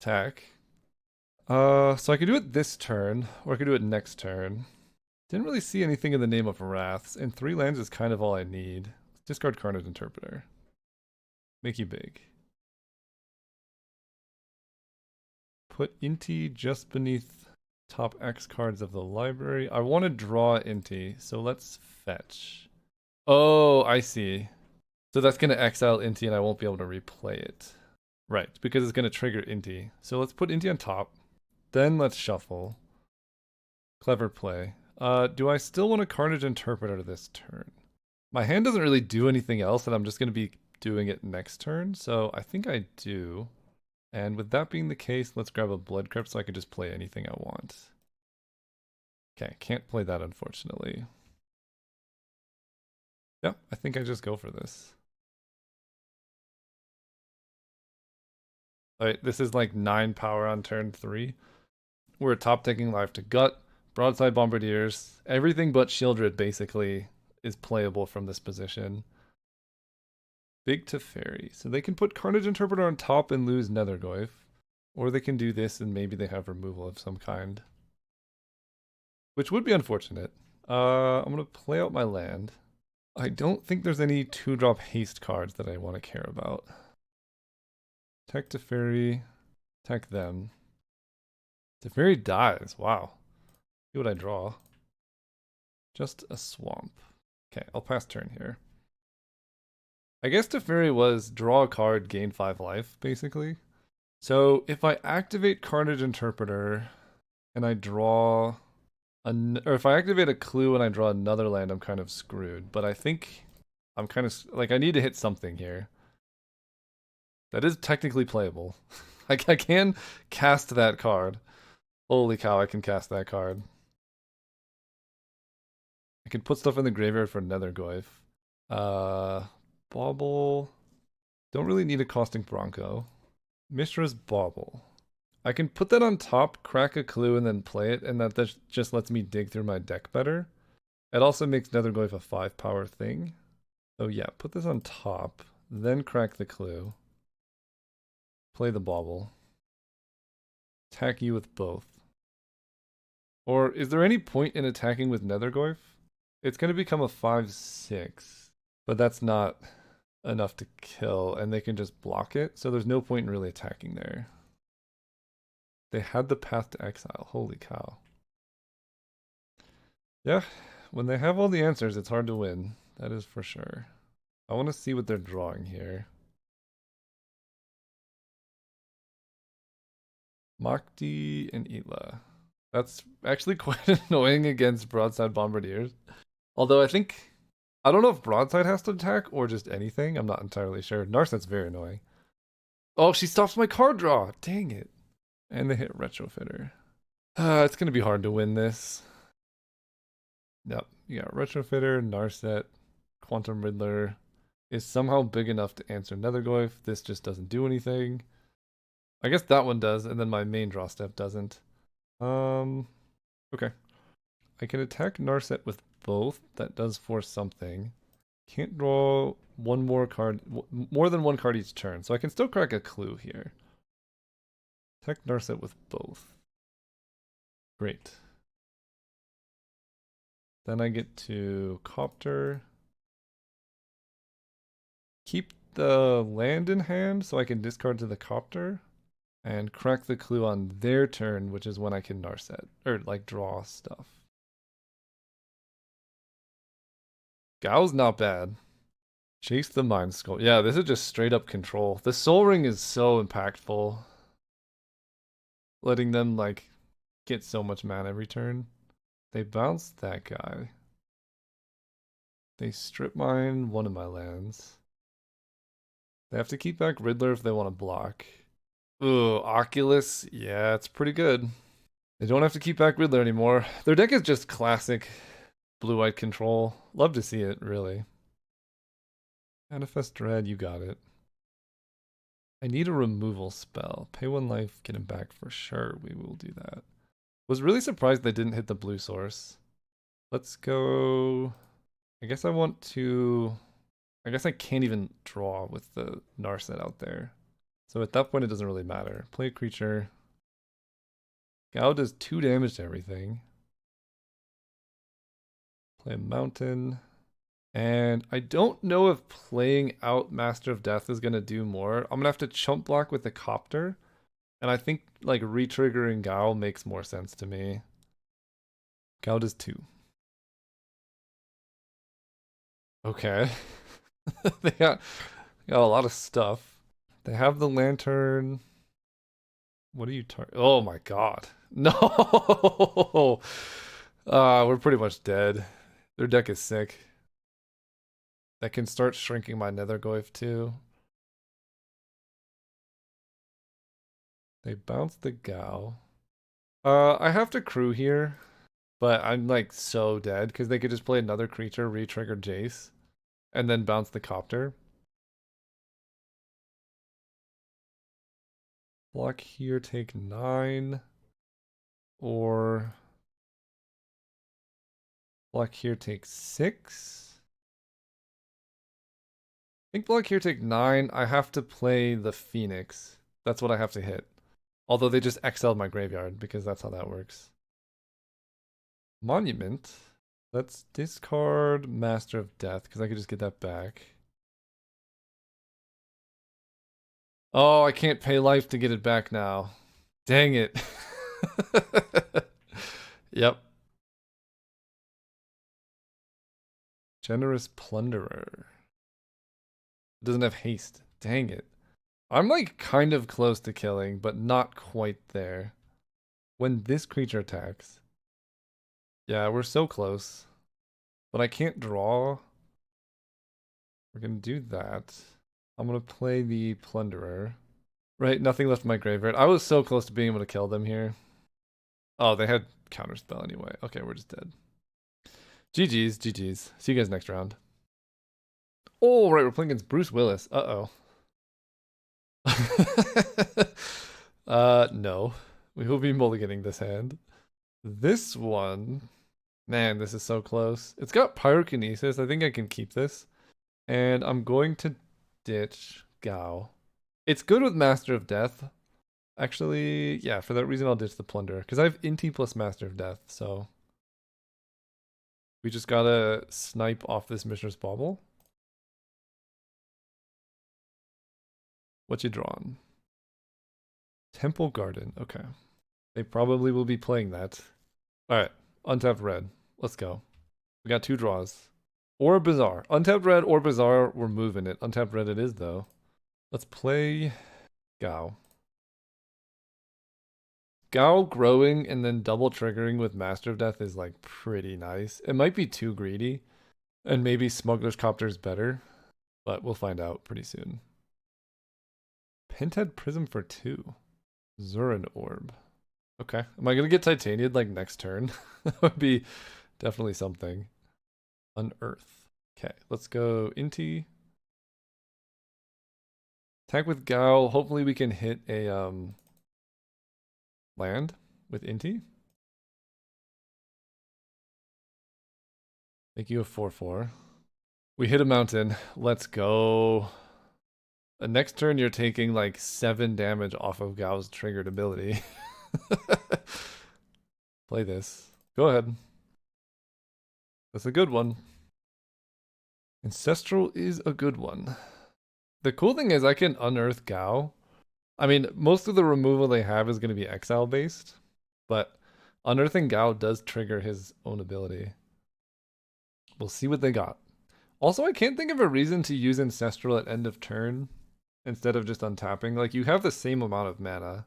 Attack. So I could do it this turn, or I could do it next turn. Didn't really see anything in the name of Wraths, and 3 lands is kind of all I need. Let's discard Carnage Interpreter. Make you big. Put Inti just beneath top X cards of the library. I want to draw Inti, so let's fetch. Oh, I see. So that's going to exile Inti and I won't be able to replay it. Right, because it's going to trigger Inti. So let's put Inti on top. Then let's shuffle. Clever play. Do I still want a Carnage Interpreter this turn? My hand doesn't really do anything else, and I'm just going to be doing it next turn, so I think I do. And with that being the case, let's grab a Blood Crypt so I can just play anything I want. Okay, can't play that unfortunately. Yeah, I think I just go for this. Alright, this is like 9 power on turn 3. We're top taking life to gut, broadside bombardiers, everything but Shieldred basically is playable from this position. Big Teferi. So they can put Carnage Interpreter on top and lose Nethergoyf. Or they can do this and maybe they have removal of some kind. Which would be unfortunate. I'm going to play out my land. I don't think there's any 2-drop haste cards that I want to care about. Tech Teferi. Tech them. Teferi dies. Wow. See what I draw. Just a swamp. Okay, I'll pass turn here. I guess Teferi was draw a card, gain 5 life, basically. So if I activate Carnage Interpreter and I draw or if I activate a clue and I draw another land, I'm kind of screwed. But I think I'm kind of like I need to hit something here. That is technically playable. I can cast that card. Holy cow, I can cast that card. I can put stuff in the graveyard for Nethergoyf. Bauble. Don't really need a Costing Bronco. Mishra's Bauble. I can put that on top, crack a clue, and then play it, and that just lets me dig through my deck better. It also makes Nethergoyf a 5 power thing. So yeah, put this on top, then crack the clue. Play the Bauble. Attack you with both. Or is there any point in attacking with Nethergoyf? It's going to become a 5/6, but that's not enough to kill, and they can just block it, so there's no point in really attacking there. They had the path to exile. Holy cow. Yeah, when they have all the answers, it's hard to win. That is for sure. I want to see what they're drawing here. Makti and Ela. That's actually quite annoying against Broadside Bombardiers. Although I don't know if Broadside has to attack or just anything. I'm not entirely sure. Narset's very annoying. Oh, she stops my card draw. Dang it. And they hit Retrofitter. It's going to be hard to win this. Yep. You got Retrofitter, Narset, Quantum Riddler is somehow big enough to answer Nethergoyf. This just doesn't do anything. I guess that one does, and then my main draw step doesn't. Okay. I can attack Narset with both. That does force something. Can't draw one more card, more than one card each turn, so I can still crack a clue here. Attack Narset with both. Great. Then I get to Copter. Keep the land in hand so I can discard to the Copter. And crack the clue on their turn, which is when I can Narset. Or, like, draw stuff. Gao's not bad. Chase the Mind Skull. Yeah, this is just straight up control. The Soul Ring is so impactful. Letting them, like, get so much mana every turn. They bounce that guy. They strip mine one of my lands. They have to keep back Riddler if they want to block. Ooh, Oculus. Yeah, it's pretty good. They don't have to keep back Riddler anymore. Their deck is just classic blue-white control. Love to see it, really. Manifest Dread, you got it. I need a removal spell. Pay 1 life, get him back for sure. We will do that. Was really surprised they didn't hit the blue source. Let's go. I guess I want to. I guess I can't even draw with the Narset out there. So at that point, it doesn't really matter. Play a creature. Gao does 2 damage to everything. Play a mountain. And I don't know if playing out Master of Death is going to do more. I'm going to have to chump block with the Copter. And I think like re-triggering Gao makes more sense to me. Gao does 2. Okay. they got a lot of stuff. They have the lantern. What are you Oh my god. No! We're pretty much dead. Their deck is sick. That can start shrinking my Nethergoyf too. They bounce the Gao. I have to crew here. But I'm like so dead because they could just play another creature, re-trigger Jace, and then bounce the copter. Block here, take 9. Or block here, take 6. I think block here, take 9. I have to play the Phoenix. That's what I have to hit. Although they just exiled my graveyard because that's how that works. Monument. Let's discard Master of Death because I could just get that back. Oh, I can't pay life to get it back now. Dang it. Yep. Generous Plunderer. Doesn't have haste. Dang it. I'm like kind of close to killing, but not quite there. When this creature attacks. Yeah, we're so close. But I can't draw. We're gonna do that. I'm gonna play the Plunderer. Right, nothing left in my graveyard. I was so close to being able to kill them here. Oh, they had counterspell anyway. Okay, we're just dead. GG's, GG's. See you guys next round. Oh, right, we're playing against Bruce Willis. Uh-oh. No. We will be mulliganing this hand. This one, man, this is so close. It's got Pyrokinesis. I think I can keep this. And I'm going to ditch Gao. It's good with Master of Death. Actually, yeah, for that reason I'll ditch the Plunder. Because I have Inti plus Master of Death, so... We just gotta snipe off this Mishra's Bauble. What you drawing? Temple Garden. Okay. They probably will be playing that. Alright. Untapped red. Let's go. We got 2 draws. Or Bazaar. Untapped red or Bazaar, we're moving it. Untapped red it is, though. Let's play Gao. Gao growing and then double triggering with Master of Death is like pretty nice. It might be too greedy. And maybe Smuggler's Copter is better. But we'll find out pretty soon. Penthead Prism for 2. Zurin Orb. Okay. Am I going to get Titaniaed like next turn? That would be definitely something. Unearth. Okay. Let's go Inti. Attack with Gao. Hopefully we can hit a land with Inti. Make you a 4/4. We hit a mountain. Let's go. Next turn, you're taking like 7 damage off of Gao's triggered ability. Play this. Go ahead. That's a good one. Ancestral is a good one. The cool thing is I can unearth Gao. I mean, most of the removal they have is going to be exile based, but unearthing Gao does trigger his own ability. We'll see what they got. Also, I can't think of a reason to use Ancestral at end of turn instead of just untapping. Like, you have the same amount of mana.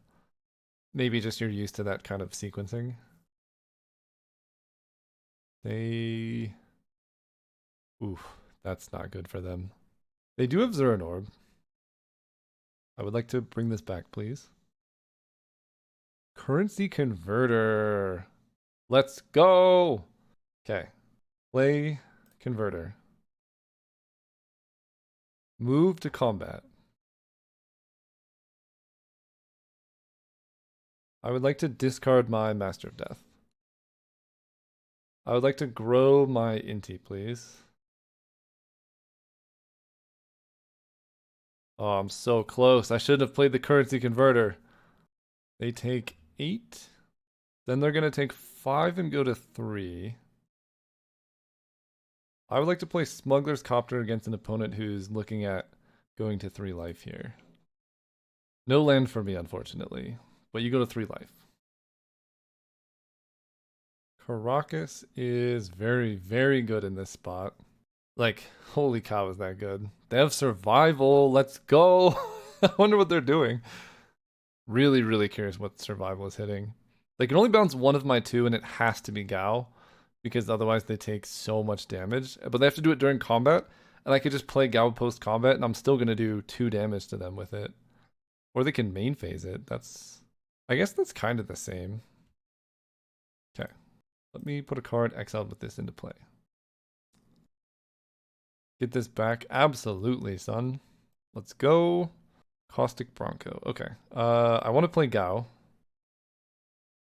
Maybe just you're used to that kind of sequencing. They... Oof, that's not good for them. They do have Zurin Orb. I would like to bring this back, please. Currency Converter. Let's go! Okay. Play Converter. Move to combat. I would like to discard my Master of Death. I would like to grow my Inti, please. Oh, I'm so close. I should have played the Currency Converter. They take 8. Then they're going to take 5 and go to 3. I would like to play Smuggler's Copter against an opponent who's looking at going to 3 life here. No land for me, unfortunately. But you go to 3 life. Caracas is very, very good in this spot. Like, holy cow, is that good. They have survival. Let's go. I wonder what they're doing. Really, really curious what survival is hitting. They can only bounce one of my 2, and it has to be Gao, because otherwise they take so much damage. But they have to do it during combat, and I could just play Gao post-combat, and I'm still going to do 2 damage to them with it. Or they can main phase it. I guess that's kind of the same. Okay. Let me put a card exiled with this into play. Get this back. Absolutely, son. Let's go. Caustic Bronco. Okay. I want to play Gao.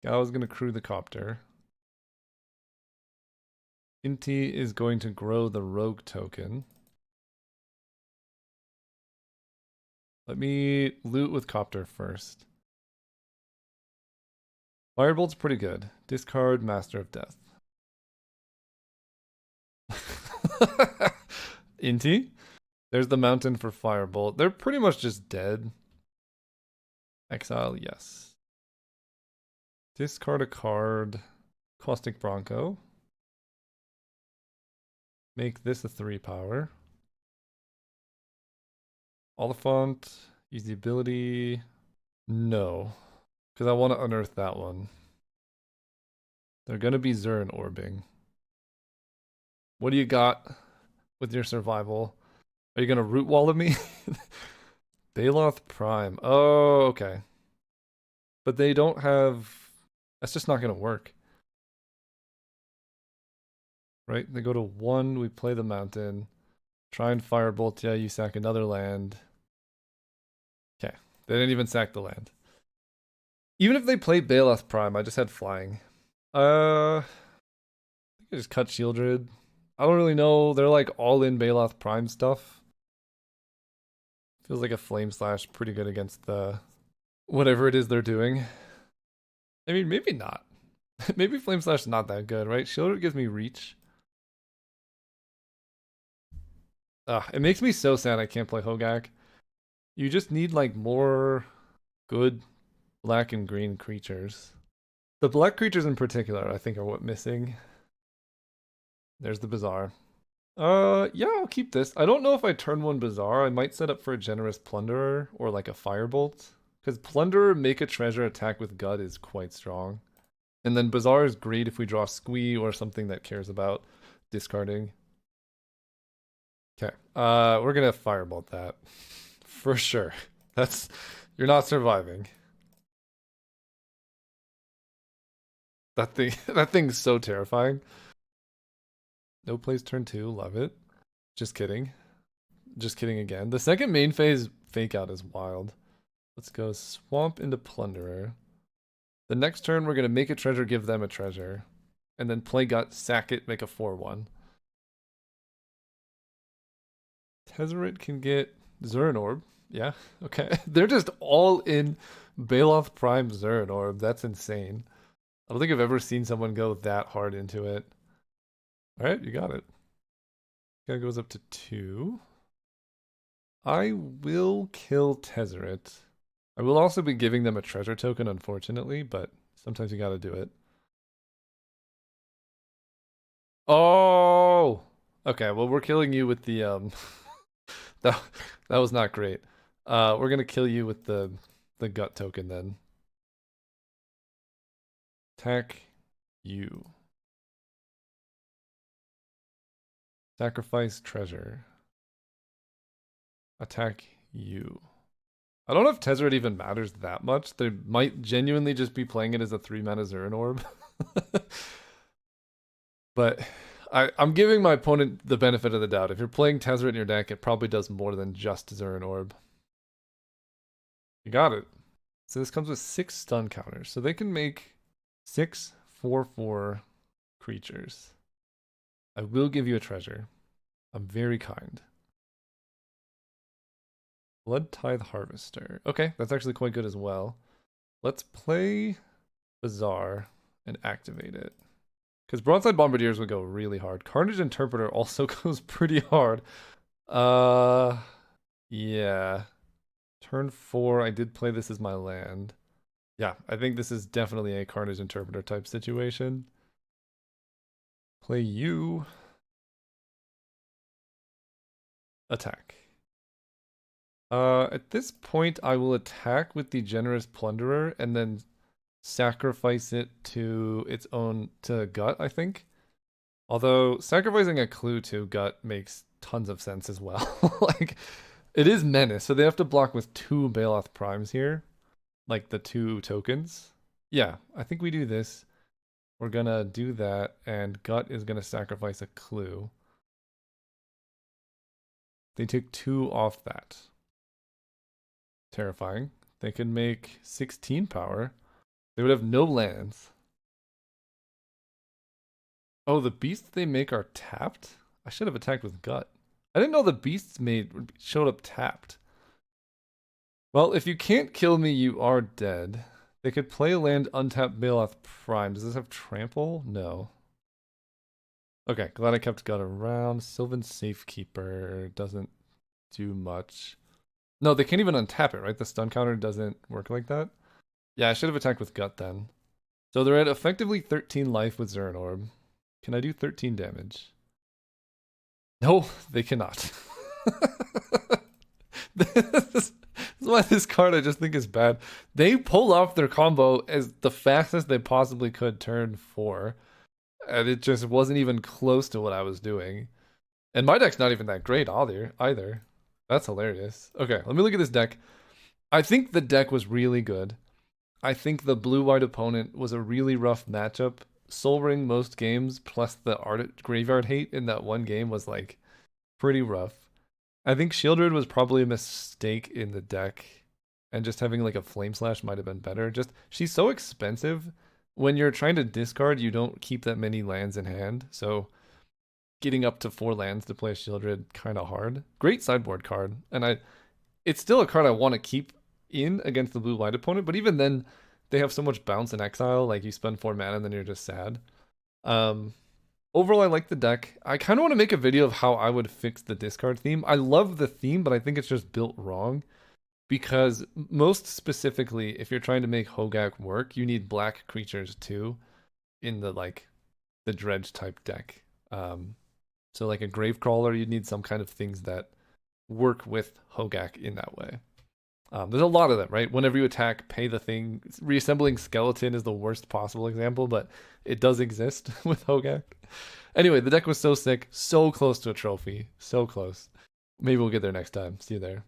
Gao is going to crew the copter. Inti is going to grow the rogue token. Let me loot with copter first. Firebolt's pretty good. Discard Master of Death. Inti? There's the mountain for Firebolt. They're pretty much just dead. Exile, yes. Discard a card. Caustic Bronco. Make this a 3-power. Oliphant. Use the ability. No. Because I want to unearth that one. They're going to be Zurin orbing. What do you got with your survival? Are you going to root wall of me? Baloth Prime. Oh, okay. But they don't have... That's just not going to work. Right? They go to 1, we play the mountain. Try and Firebolt, yeah, you sack another land. Okay. They didn't even sack the land. Even if they play Baloth Prime, I just had flying. I think I just cut Shieldred. I don't really know. They're like all in Baloth Prime stuff. Feels like a Flame Slash pretty good against the whatever it is they're doing. I mean, maybe not. Maybe Flame Slash is not that good, right? Shieldred gives me reach. It makes me so sad I can't play Hogak. You just need like more good black and green creatures. The black creatures in particular, I think, are what missing. There's the Bazaar. Yeah, I'll keep this. I don't know if I turn 1 Bazaar. I might set up for a Generous Plunderer or like a Firebolt. Because Plunderer, make a treasure, attack with Gut is quite strong. And then Bazaar is great if we draw Squee or something that cares about discarding. Okay, we're gonna Firebolt that. For sure. You're not surviving. That thing's so terrifying. No plays turn 2, love it. Just kidding. Just kidding again. The second main phase fake out is wild. Let's go Swamp into Plunderer. The next turn we're gonna make a treasure, give them a treasure. And then play Gut, sack it, make a 4/1. Tezzeret can get Zurin Orb. Yeah, okay. They're just all in Baloth Prime Zurin Orb. That's insane. I don't think I've ever seen someone go that hard into it. Alright, you got it. Guy goes up to 2. I will kill Tezzeret. I will also be giving them a treasure token, unfortunately, but sometimes you gotta do it. Oh! Okay, well, we're killing you with the, that was not great. We're gonna kill you with the Gut token then. Attack you. Sacrifice treasure. Attack you. I don't know if Tezzeret even matters that much. They might genuinely just be playing it as a 3-mana Zurin Orb. But I'm giving my opponent the benefit of the doubt. If you're playing Tezzeret in your deck, it probably does more than just Zurin Orb. You got it. So this comes with 6 stun counters. So they can make 6 4/4 creatures. I will give you a treasure. I'm very kind. Blood Tithe Harvester. Okay, that's actually quite good as well. Let's play Bazaar and activate it. Because Broadside Bombardiers would go really hard. Carnage Interpreter also goes pretty hard. Yeah. Turn 4, I did play this as my land. Yeah, I think this is definitely a Carnage Interpreter type situation. Play you. Attack. At this point, I will attack with the Generous Plunderer and then sacrifice it to its own, to Gut, I think. Although, sacrificing a clue to Gut makes tons of sense as well. Like, it is Menace, so they have to block with 2 Baloth Primes here. Like, the 2 tokens. Yeah, I think we do this. We're gonna do that, and Gut is gonna sacrifice a clue. They take 2 off that. Terrifying. They can make 16 power. They would have no lands. Oh, the beasts they make are tapped? I should have attacked with Gut. I didn't know the beasts made showed up tapped. Well, if you can't kill me, you are dead. They could play a land untapped Bailoff Prime. Does this have trample? No. Okay, glad I kept Gut around. Sylvan Safekeeper doesn't do much. No, they can't even untap it, right? The stun counter doesn't work like that. Yeah, I should have attacked with Gut then. So they're at effectively 13 life with Zern Orb. Can I do 13 damage? No, they cannot. This is why this card I just think is bad. They pull off their combo as the fastest they possibly could turn 4. And it just wasn't even close to what I was doing. And my deck's not even that great either. That's hilarious. Okay, let me look at this deck. I think the deck was really good. I think the blue-white opponent was a really rough matchup. Soul Ring most games, plus the graveyard hate in that one game was like pretty rough. I think Shieldred was probably a mistake in the deck, and just having like a Flame Slash might have been better. Just she's so expensive. When you're trying to discard, you don't keep that many lands in hand, so getting up to 4 lands to play Shieldred kind of hard. Great sideboard card, and it's still a card I want to keep in against the blue-white opponent, but even then, they have so much bounce and exile, like you spend 4 mana and then you're just sad. Overall, I like the deck. I kind of want to make a video of how I would fix the discard theme. I love the theme, but I think it's just built wrong. Because most specifically, if you're trying to make Hogak work, you need black creatures too in the dredge type deck. So like a Gravecrawler, you'd need some kind of things that work with Hogak in that way. There's a lot of them, right? Whenever you attack, pay the thing. Reassembling Skeleton is the worst possible example, but it does exist with Hogak. Anyway, the deck was so sick, so close to a trophy, so close. Maybe we'll get there next time. See you there.